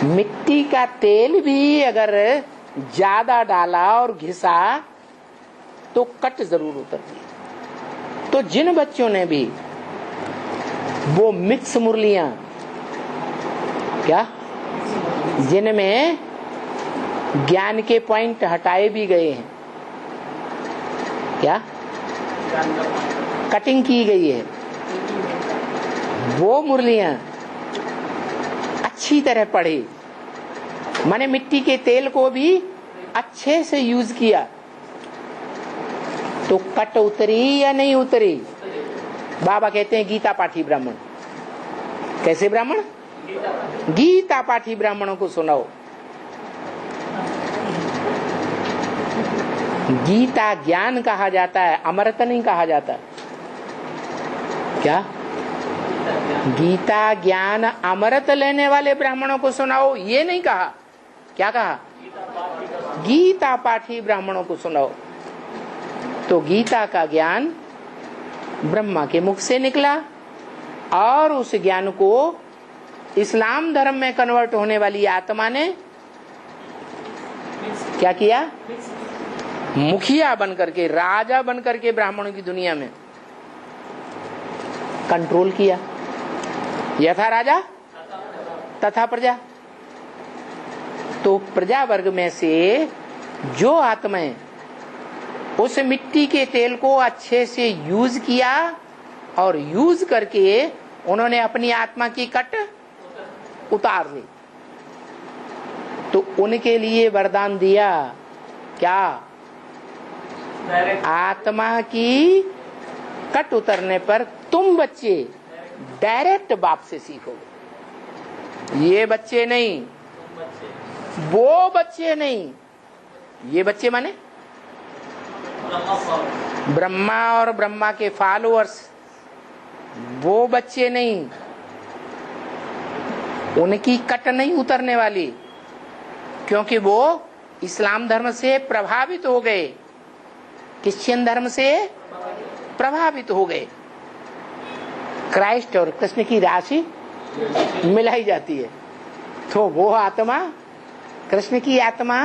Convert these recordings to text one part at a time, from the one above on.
मिट्टी का तेल भी अगर ज्यादा डाला और घिसा तो कट जरूर उतरती है। तो जिन बच्चों ने भी वो मिक्स मुरलियां, क्या, जिनमें ज्ञान के पॉइंट हटाए भी गए हैं, क्या, कटिंग की गई है, वो मुरलियां अच्छी तरह पढ़ी, माने मिट्टी के तेल को भी अच्छे से यूज किया, तो कट उतरी या नहीं उतरी? बाबा कहते हैं गीता पाठी ब्राह्मण। कैसे ब्राह्मण? गीता पाठी ब्राह्मणों को सुनाओ। गीता ज्ञान कहा जाता है, अमृत नहीं कहा जाता। क्या? गीता ज्ञान अमृत लेने वाले ब्राह्मणों को सुनाओ, ये नहीं कहा। क्या कहा? गीता पाठी ब्राह्मणों को सुनाओ। तो गीता का ज्ञान ब्रह्मा के मुख से निकला और उस ज्ञान को इस्लाम धर्म में कन्वर्ट होने वाली आत्मा ने क्या किया? मुखिया बनकर के, राजा बनकर के ब्राह्मणों की दुनिया में कंट्रोल किया। यथा राजा तथा प्रजा। तो प्रजा वर्ग में से जो आत्माएं उस मिट्टी के तेल को अच्छे से यूज किया और यूज करके उन्होंने अपनी आत्मा की कट उतार ली, तो उनके लिए वरदान दिया। क्या? आत्मा की कट उतरने पर तुम बच्चे डायरेक्ट बाप से सीखोगे। ये बच्चे नहीं, वो बच्चे नहीं, ये बच्चे माने ब्रह्मा और ब्रह्मा के फॉलोअर्स, वो बच्चे नहीं। उनकी कट नहीं उतरने वाली, क्योंकि वो इस्लाम धर्म से प्रभावित हो गए, क्रिश्चियन धर्म से प्रभावित हो गए। क्राइस्ट और कृष्ण की राशि मिलाई जाती है, तो वो आत्मा, कृष्ण की आत्मा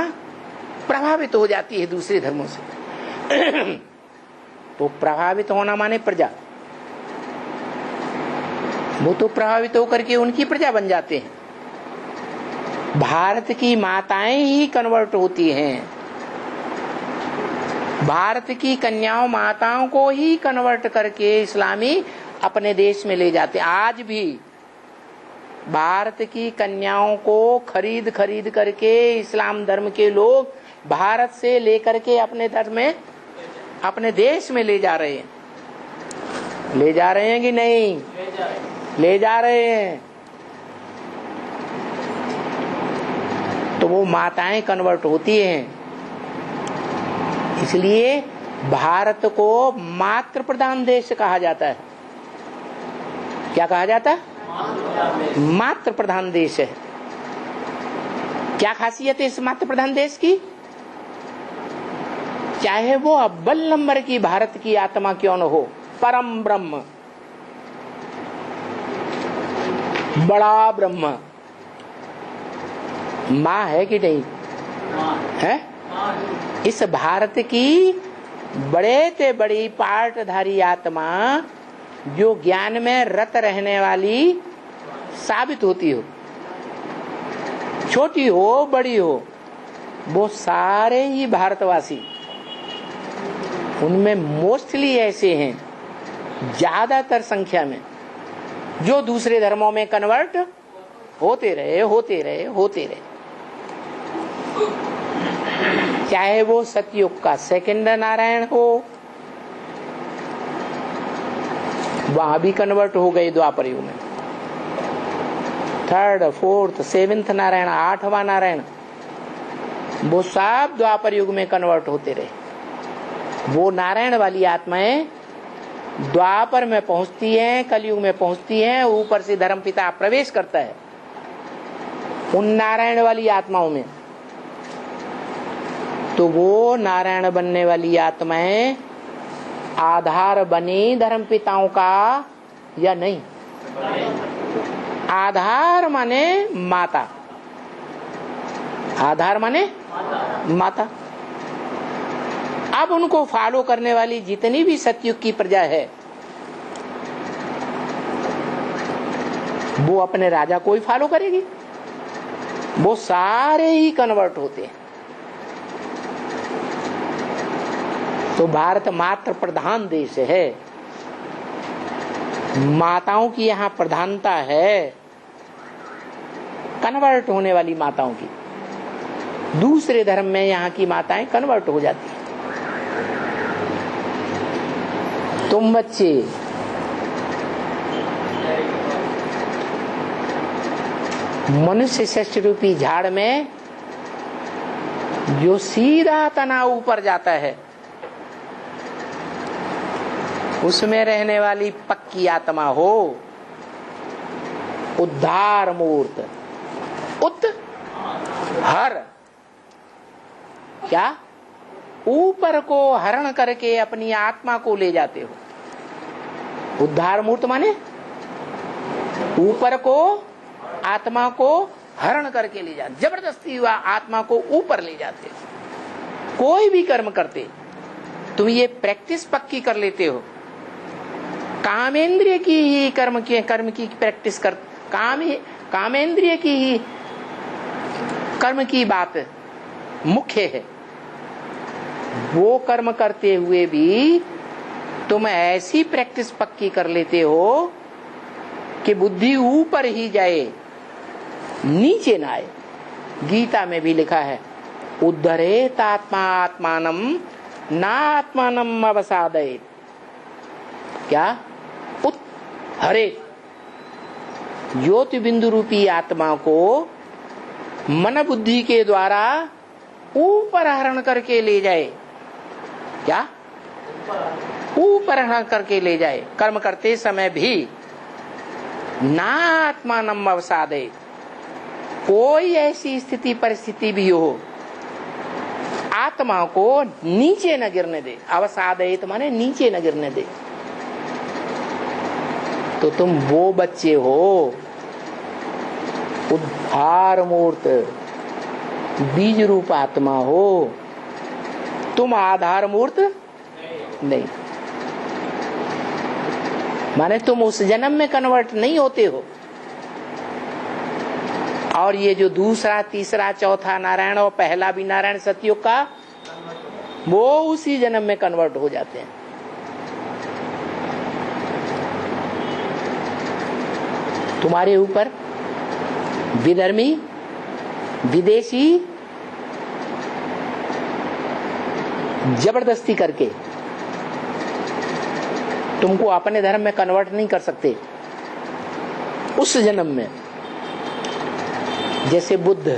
प्रभावित हो जाती है दूसरे धर्मों से। तो प्रभावित होना माने प्रजा, वो तो प्रभावित होकर के उनकी प्रजा बन जाते हैं। भारत की माताएं ही कन्वर्ट होती हैं, भारत की कन्याओं माताओं को ही कन्वर्ट करके इस्लामी अपने देश में ले जाते। आज भी भारत की कन्याओं को खरीद खरीद करके इस्लाम धर्म के लोग भारत से लेकर के अपने धर्म में, अपने देश में ले जा रहे हैं। ले जा रहे हैं कि नहीं? ले जा रहे हैं। तो वो माताएं कन्वर्ट होती हैं। इसलिए भारत को मातृ प्रधान देश कहा जाता है। क्या कहा जाता है? मातृ प्रधान देश है। क्या खासियत है इस मातृ प्रधान देश की? चाहे वो अव्वल नंबर की भारत की आत्मा क्यों न हो, परम ब्रह्म, बड़ा ब्रह्म माँ है कि नहीं है? इस भारत की बड़े से बड़ी पार्टधारी आत्मा जो ज्ञान में रत रहने वाली साबित होती हो, छोटी हो बड़ी हो, वो सारे ही भारतवासी, उनमें मोस्टली ऐसे हैं, ज्यादातर संख्या में, जो दूसरे धर्मों में कन्वर्ट होते रहे। चाहे वो सतयुग का सेकंड नारायण हो, वहां भी कन्वर्ट हो गए द्वापर युग में, थर्ड फोर्थ सेवेंथ नारायण, आठवां नारायण, वो सब द्वापर युग में कन्वर्ट होते रहे। वो नारायण वाली आत्माएं द्वापर में पहुंचती हैं, कलयुग में पहुंचती हैं, ऊपर से धर्मपिता प्रवेश करता है उन नारायण वाली आत्माओं में। तो वो नारायण बनने वाली आत्माएं आधार बनी धर्मपिताओं का या नहीं? आधार माने माता, आधार माने माता। अब उनको फॉलो करने वाली जितनी भी सतयुग की प्रजा है वो अपने राजा को ही फॉलो करेगी, वो सारे ही कन्वर्ट होते हैं। तो भारत मात्र प्रधान देश है, माताओं की यहाँ प्रधानता है, कन्वर्ट होने वाली माताओं की। दूसरे धर्म में यहाँ की माताएं कन्वर्ट हो जाती हैं। तुम बच्चे मनुष्य श्रेष्ठ रूपी झाड़ में जो सीधा तना ऊपर जाता है उसमें रहने वाली पक्की आत्मा हो, उद्धार मूर्त, हर क्या ऊपर को हरण करके अपनी आत्मा को ले जाते हो। उद्धार मूर्त माने ऊपर को आत्मा को हरण करके ले जाते, जबरदस्ती हुआ आत्मा को ऊपर ले जाते हो। कोई भी कर्म करते तुम ये प्रैक्टिस पक्की कर लेते हो, कामेंद्रिय की ही कर्म की प्रैक्टिस कर, कामेंद्रिय की ही कर्म की बात मुख्य है। वो कर्म करते हुए भी तुम ऐसी प्रैक्टिस पक्की कर लेते हो कि बुद्धि ऊपर ही जाए, नीचे ना आए। गीता में भी लिखा है, उद्धरेत आत्मा आत्मानम नात्मानम अवसादयेत। क्या? हरे ज्योति बिंदु रूपी आत्मा को मन बुद्धि के द्वारा ऊपर हरण करके ले जाए। क्या? ऊपर हरण करके ले जाए। कर्म करते समय भी ना आत्मानम अवसादयेत, कोई ऐसी स्थिति परिस्थिति भी हो आत्मा को नीचे न गिरने दे। अवसादयेत माने नीचे न गिरने दे। तो तुम वो बच्चे हो उद्धार मूर्त, बीज रूप आत्मा हो, तुम आधार मूर्त नहीं। माने तुम उस जन्म में कन्वर्ट नहीं होते हो। और ये जो दूसरा तीसरा चौथा नारायण और पहला भी नारायण सतयुग का, वो उसी जन्म में कन्वर्ट हो जाते हैं। तुम्हारे ऊपर विधर्मी विदेशी जबरदस्ती करके तुमको अपने धर्म में कन्वर्ट नहीं कर सकते। उस जन्म में जैसे बुद्ध